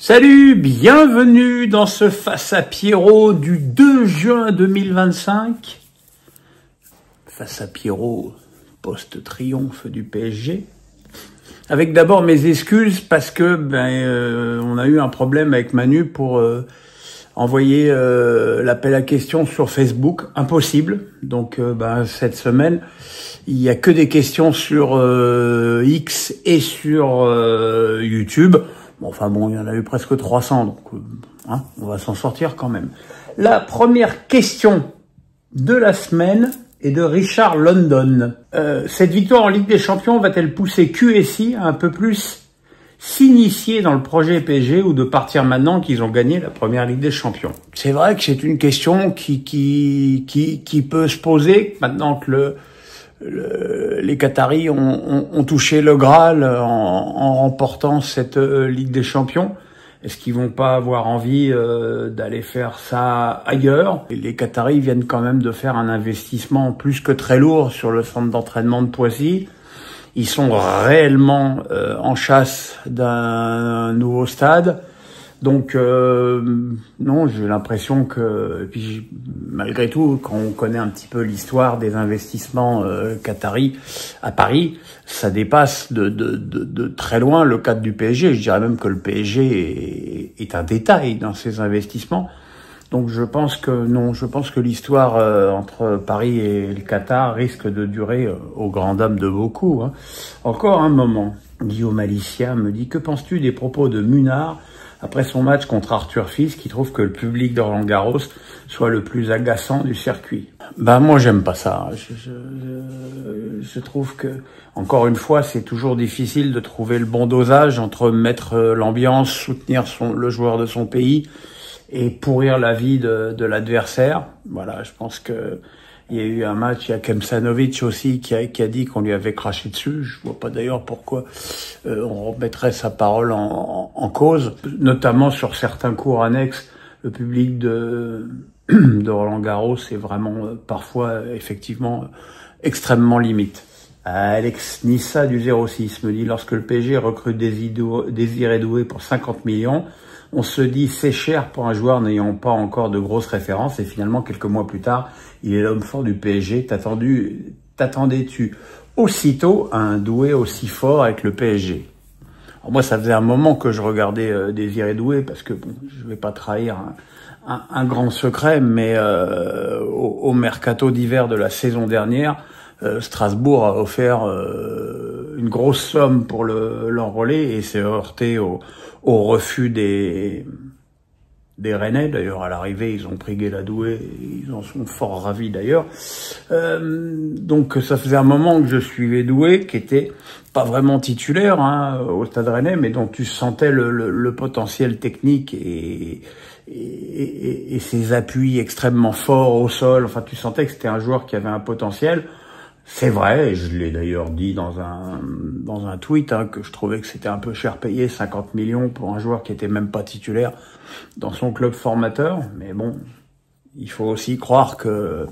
Salut, bienvenue dans ce Face à Pierrot du 2 juin 2025. Face à Pierrot, post-triomphe du PSG. Avec d'abord mes excuses parce que on a eu un problème avec Manu pour envoyer l'appel à questions sur Facebook. Impossible. Donc cette semaine, il y a que des questions sur X et sur YouTube. Il y en a eu presque 300, donc on va s'en sortir quand même. La première question de la semaine est de Richard London. Cette victoire en Ligue des Champions va-t-elle pousser QSI à un peu plus s'initier dans le projet PSG ou de partir maintenant qu'ils ont gagné la première Ligue des Champions? C'est vrai que c'est une question qui peut se poser maintenant que les Qataris ont touché le Graal en remportant cette Ligue des Champions. Est-ce qu'ils vont pas avoir envie d'aller faire ça ailleurs? Et les Qataris viennent quand même de faire un investissement plus que très lourd sur le centre d'entraînement de Poissy. Ils sont réellement en chasse d'un nouveau stade. Donc non, j'ai l'impression que, et puis malgré tout, quand on connaît un petit peu l'histoire des investissements qataris à Paris, ça dépasse de très loin le cadre du PSG. Je dirais même que le PSG est un détail dans ces investissements. Donc je pense que l'histoire entre Paris et le Qatar risque de durer aux grandes dames de beaucoup. Encore un moment. Guillaume Alicia me dit: que penses-tu des propos de Munard après son match contre Arthur Fils, qui trouve que le public de Roland-Garros soit le plus agaçant du circuit? Moi, j'aime pas ça. Je trouve que, encore une fois, c'est toujours difficile de trouver le bon dosage entre mettre l'ambiance, soutenir le joueur de son pays et pourrir la vie de l'adversaire. Voilà, je pense que il y a eu un match, il y a Kemsanovic aussi qui a dit qu'on lui avait craché dessus. Je vois pas d'ailleurs pourquoi on remettrait sa parole en cause, notamment sur certains cours annexes. Le public de Roland-Garros est vraiment parfois effectivement extrêmement limite. Alex Nissa du 06 me dit: lorsque le PSG recrute Désiré Doué pour 50 millions, on se dit c'est cher pour un joueur n'ayant pas encore de grosses références, et finalement quelques mois plus tard, il est l'homme fort du PSG. T'attendais-tu aussitôt à un Doué aussi fort avec le PSG? Alors moi, ça faisait un moment que je regardais Désiré Doué, parce que je vais pas trahir un grand secret, mais au mercato d'hiver de la saison dernière, Strasbourg a offert une grosse somme pour l'enrôler et s'est heurté au refus des Rennais. D'ailleurs, à l'arrivée, ils ont pris Guéladoué, ils en sont fort ravis d'ailleurs. Donc ça faisait un moment que je suivais Doué, qui était pas vraiment titulaire au Stade Rennais, mais dont tu sentais le potentiel technique et ses appuis extrêmement forts au sol. Enfin, tu sentais que c'était un joueur qui avait un potentiel. C'est vrai, et je l'ai d'ailleurs dit dans un tweet, que je trouvais que c'était un peu cher payé, 50 millions pour un joueur qui était même pas titulaire dans son club formateur. Mais bon, il faut aussi croire que,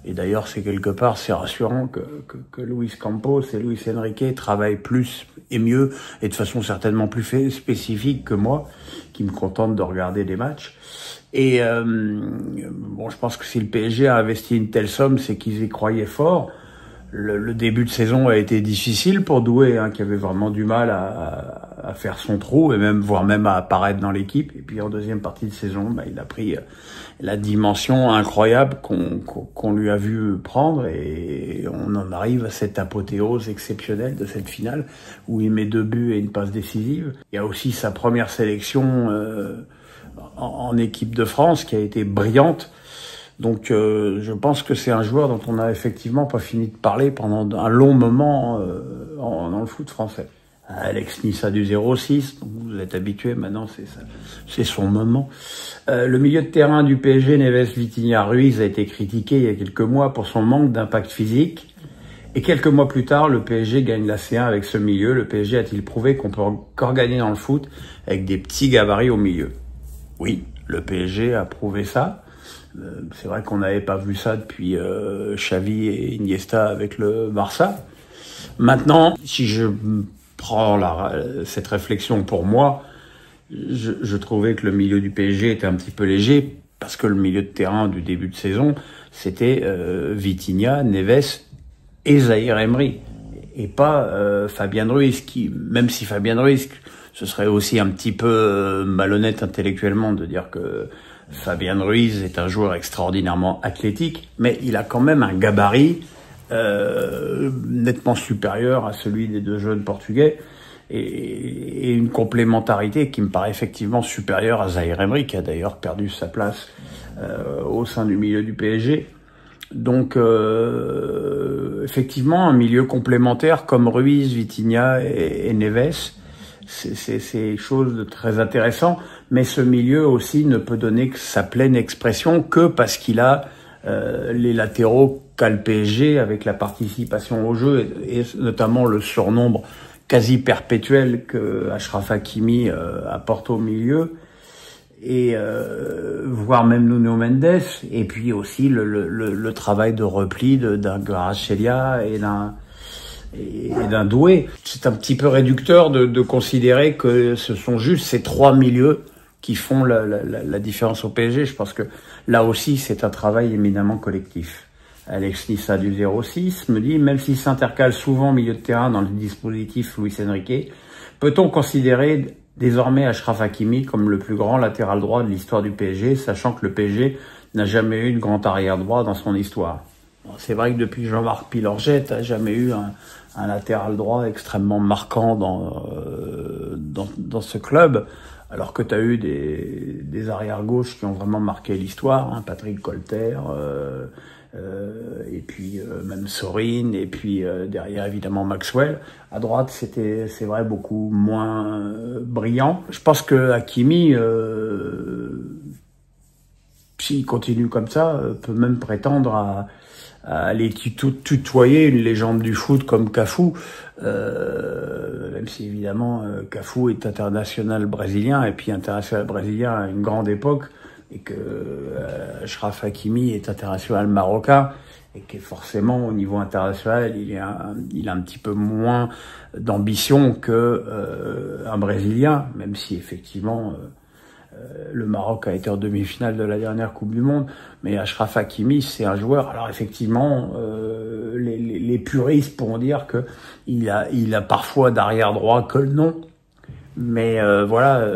et d'ailleurs c'est quelque part, c'est rassurant que Luis Campos et Luis Enrique travaillent plus et mieux, et de façon certainement plus spécifique que moi, qui me contente de regarder des matchs. Et je pense que si le PSG a investi une telle somme, c'est qu'ils y croyaient fort. Le début de saison a été difficile pour Doué, qui avait vraiment du mal à faire son trou, et voire même à apparaître dans l'équipe. Et puis en deuxième partie de saison, il a pris la dimension incroyable qu'on lui a vu prendre, et on en arrive à cette apothéose exceptionnelle de cette finale où il met 2 buts et une passe décisive. Il y a aussi sa première sélection en équipe de France qui a été brillante. Donc je pense que c'est un joueur dont on n'a effectivement pas fini de parler pendant un long moment dans le foot français. Alex Nissa du 06, donc vous êtes habitués, maintenant c'est son moment. Le milieu de terrain du PSG, Neves Vitinha Ruiz, a été critiqué il y a quelques mois pour son manque d'impact physique. Et quelques mois plus tard, le PSG gagne la C1 avec ce milieu. Le PSG a-t-il prouvé qu'on peut encore gagner dans le foot avec des petits gabarits au milieu? Oui, le PSG a prouvé ça. C'est vrai qu'on n'avait pas vu ça depuis Xavi et Iniesta avec le Barça. Maintenant, si je prends cette réflexion pour moi, je trouvais que le milieu du PSG était un petit peu léger, parce que le milieu de terrain du début de saison, c'était Vitinha, Neves et Zahir Emery, et pas Fabien Ruiz, qui, même si Fabien Ruiz, ce serait aussi un petit peu malhonnête intellectuellement de dire que Fabien Ruiz est un joueur extraordinairement athlétique, mais il a quand même un gabarit nettement supérieur à celui des deux jeunes Portugais, et une complémentarité qui me paraît effectivement supérieure à Zahir Emery, qui a d'ailleurs perdu sa place au sein du milieu du PSG. Donc effectivement, un milieu complémentaire comme Ruiz, Vitinha et Neves, c'est chose de très intéressant, mais ce milieu aussi ne peut donner que sa pleine expression que parce qu'il a les latéraux qu'a le PSG, avec la participation au jeu et notamment le surnombre quasi perpétuel que Achraf Hakimi apporte au milieu, et voire même Nuno Mendes, et puis aussi le travail de repli d'un Kvaratskhelia et d'un Doué. C'est un petit peu réducteur de considérer que ce sont juste ces trois milieux qui font la différence au PSG. Je pense que là aussi, c'est un travail éminemment collectif. Alex Nissa du 06 me dit, même s'il s'intercale souvent au milieu de terrain dans le dispositif Luis Enrique, peut-on considérer désormais Achraf Hakimi comme le plus grand latéral droit de l'histoire du PSG, sachant que le PSG n'a jamais eu de grand arrière droit dans son histoire? C'est vrai que depuis Jean-Marc Pilorget, t'as jamais eu un latéral droit extrêmement marquant dans ce club, alors que t'as eu des arrières gauches qui ont vraiment marqué l'histoire, hein, Patrick Colter, et puis même Sorin, et puis derrière évidemment Maxwell. À droite, c'est vrai, beaucoup moins brillant. Je pense que Hakimi, s'il continue comme ça, peut même prétendre à aller tutoyer une légende du foot comme Cafu, même si évidemment Cafu est international brésilien, et puis international brésilien à une grande époque, et que Achraf Hakimi est international marocain, et que forcément au niveau international il a un petit peu moins d'ambition que un Brésilien, même si effectivement le Maroc a été en demi-finale de la dernière Coupe du Monde. Mais Achraf Hakimi, c'est un joueur, alors effectivement les puristes pourront dire que il a parfois d'arrière droit que le nom, mais voilà,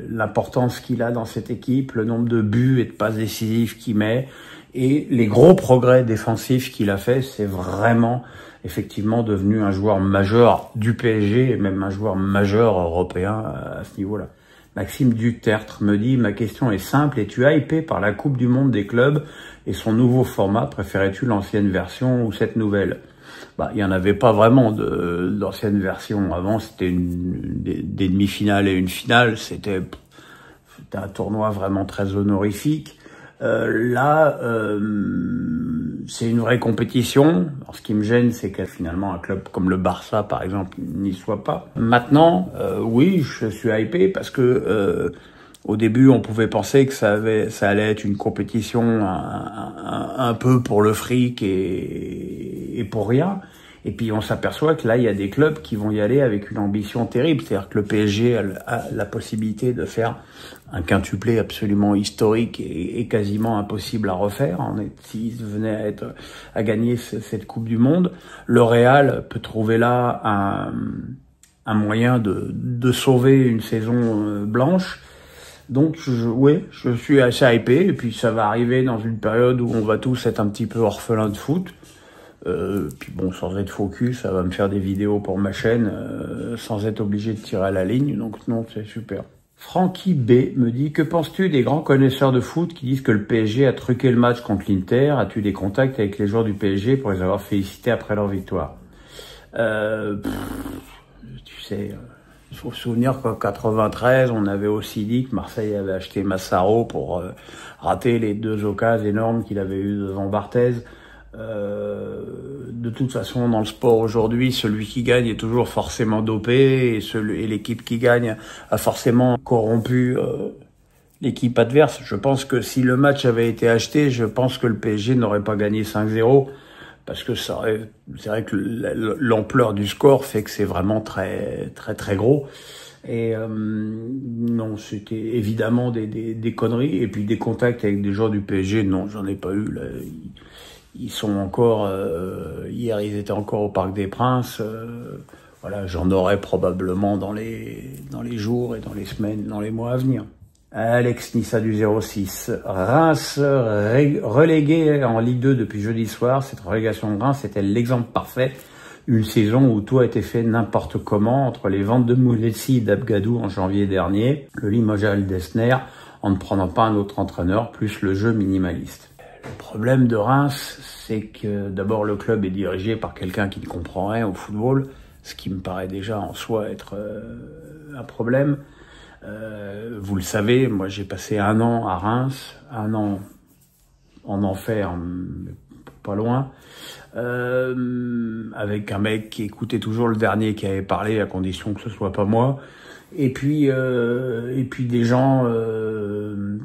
l'importance qu'il a dans cette équipe, le nombre de buts et de passes décisives qu'il met, et les gros progrès défensifs qu'il a fait, c'est vraiment effectivement devenu un joueur majeur du PSG, et même un joueur majeur européen à ce niveau-là. Maxime Dutertre me dit, ma question est simple, es-tu hypé par la Coupe du Monde des clubs et son nouveau format? Préférais-tu l'ancienne version ou cette nouvelle? Il y en avait pas vraiment d'ancienne version. Avant, c'était des demi-finales et une finale. C'était un tournoi vraiment très honorifique. Là, c'est une vraie compétition. Alors, ce qui me gêne, c'est que finalement un club comme le Barça, par exemple, n'y soit pas. Maintenant, oui, je suis hypé parce que au début, on pouvait penser que ça allait être une compétition un peu pour le fric et pour rien. Et puis on s'aperçoit que là, il y a des clubs qui vont y aller avec une ambition terrible. C'est-à-dire que le PSG a la possibilité de faire un quintuplé absolument historique et quasiment impossible à refaire s'il venait à gagner cette Coupe du Monde. Le Real peut trouver là un moyen de sauver une saison blanche. Donc oui, je suis assez hypé, et puis ça va arriver dans une période où on va tous être un petit peu orphelins de foot. Puis bon, sans être focus, ça va me faire des vidéos pour ma chaîne sans être obligé de tirer à la ligne, donc non, c'est super. Francky B me dit, que penses-tu des grands connaisseurs de foot qui disent que le PSG a truqué le match contre l'Inter? As-tu des contacts avec les joueurs du PSG pour les avoir félicités après leur victoire? Tu sais, il faut se souvenir qu'en 93, on avait aussi dit que Marseille avait acheté Massaro pour rater les deux occasions énormes qu'il avait eues devant Barthez. De toute façon, dans le sport aujourd'hui, celui qui gagne est toujours forcément dopé, et l'équipe qui gagne a forcément corrompu l'équipe adverse. Je pense que si le match avait été acheté, je pense que le PSG n'aurait pas gagné 5-0, parce que c'est vrai que l'ampleur du score fait que c'est vraiment très très très gros. Et non, c'était évidemment des conneries. Et puis des contacts avec des joueurs du PSG, non, j'en ai pas eu. Là. Ils sont encore... hier, ils étaient encore au Parc des Princes. Voilà, j'en aurai probablement dans les jours et dans les semaines, dans les mois à venir. Alex Nissa du 06. Reims relégué en Ligue 2 depuis jeudi soir. Cette relégation de Reims était l'exemple parfait. Une saison où tout a été fait n'importe comment entre les ventes de Moulessi et d'Abgadou en janvier dernier, le limogeage d'Esner en ne prenant pas un autre entraîneur, plus le jeu minimaliste. Le problème de Reims, c'est que d'abord le club est dirigé par quelqu'un qui ne comprend rien au football, ce qui me paraît déjà en soi être un problème. Vous le savez, moi j'ai passé 1 an à Reims, 1 an en enfer, pas loin, avec un mec qui écoutait toujours le dernier qui avait parlé, à condition que ce soit pas moi, et puis des gens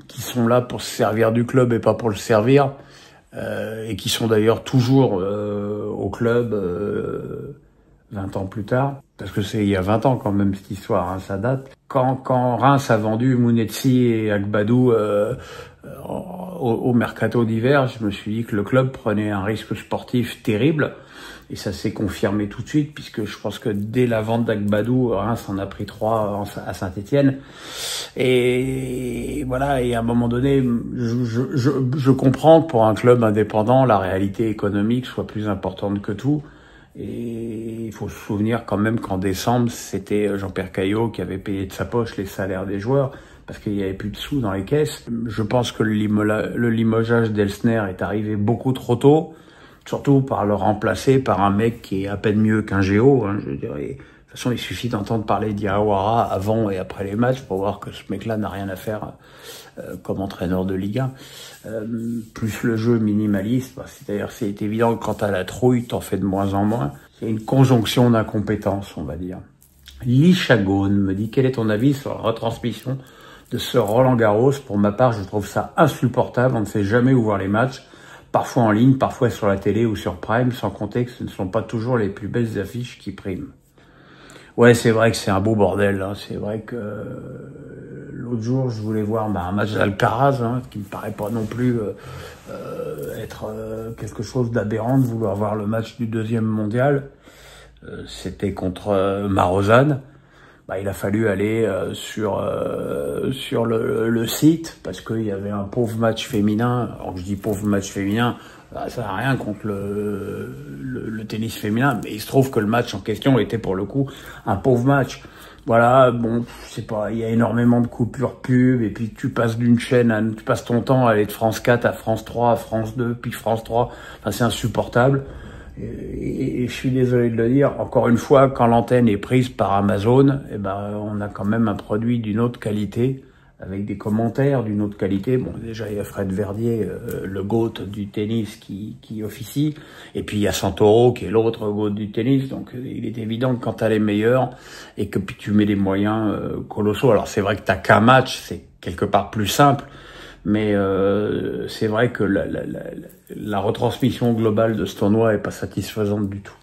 qui sont là pour se servir du club et pas pour le servir, et qui sont d'ailleurs toujours au club 20 ans plus tard, parce que c'est il y a 20 ans quand même cette histoire, hein, ça date. Quand Reims a vendu Mounetsi et Agbadou au mercato d'hiver, je me suis dit que le club prenait un risque sportif terrible, et ça s'est confirmé tout de suite, puisque je pense que dès la vente d'Agbadou, Reims en a pris 3 à Saint-Étienne. Et voilà, et à un moment donné, je comprends que pour un club indépendant, la réalité économique soit plus importante que tout. Et il faut se souvenir quand même qu'en décembre, c'était Jean-Pierre Caillot qui avait payé de sa poche les salaires des joueurs, parce qu'il n'y avait plus de sous dans les caisses. Je pense que le limogeage d'Elsner est arrivé beaucoup trop tôt, surtout par le remplacer par un mec qui est à peine mieux qu'un Géo. Hein, je dirais. De toute façon, il suffit d'entendre parler d'Irawara avant et après les matchs pour voir que ce mec-là n'a rien à faire comme entraîneur de Ligue 1. Plus le jeu minimaliste, c'est-à-dire c'est évident que quand t'as la trouille, t'en fais de moins en moins. C'est une conjonction d'incompétence, on va dire. Lichagone me dit, quel est ton avis sur la retransmission de ce Roland-Garros? Pour ma part, je trouve ça insupportable. On ne sait jamais où voir les matchs. Parfois en ligne, parfois sur la télé ou sur Prime, sans compter que ce ne sont pas toujours les plus belles affiches qui priment. Ouais, c'est vrai que c'est un beau bordel. Hein. C'est vrai que l'autre jour, je voulais voir un match d'Alcaraz, hein, qui me paraît pas non plus être quelque chose d'aberrant de vouloir voir le match du 2e mondial. C'était contre Marozan. Il a fallu aller sur le site, parce qu'il y avait un pauvre match féminin. Alors que je dis pauvre match féminin, ça n'a rien contre le tennis féminin, mais il se trouve que le match en question était pour le coup un pauvre match. Voilà, bon, c'est pas, il y a énormément de coupures pub, et puis tu passes d'une chaîne tu passes ton temps à aller de France 4 à France 3, à France 2, puis France 3. Enfin, c'est insupportable. Et je suis désolé de le dire, encore une fois, quand l'antenne est prise par Amazon, on a quand même un produit d'une autre qualité, avec des commentaires d'une autre qualité. Bon, déjà, il y a Fred Verdier, le GOAT du tennis qui officie, et puis il y a Santoro, qui est l'autre GOAT du tennis. Donc, il est évident que quand t'as les meilleurs, et que puis tu mets des moyens colossaux. Alors, c'est vrai que t'as qu'un match, c'est quelque part plus simple, mais c'est vrai que la retransmission globale de ce tournoi est pas satisfaisante du tout.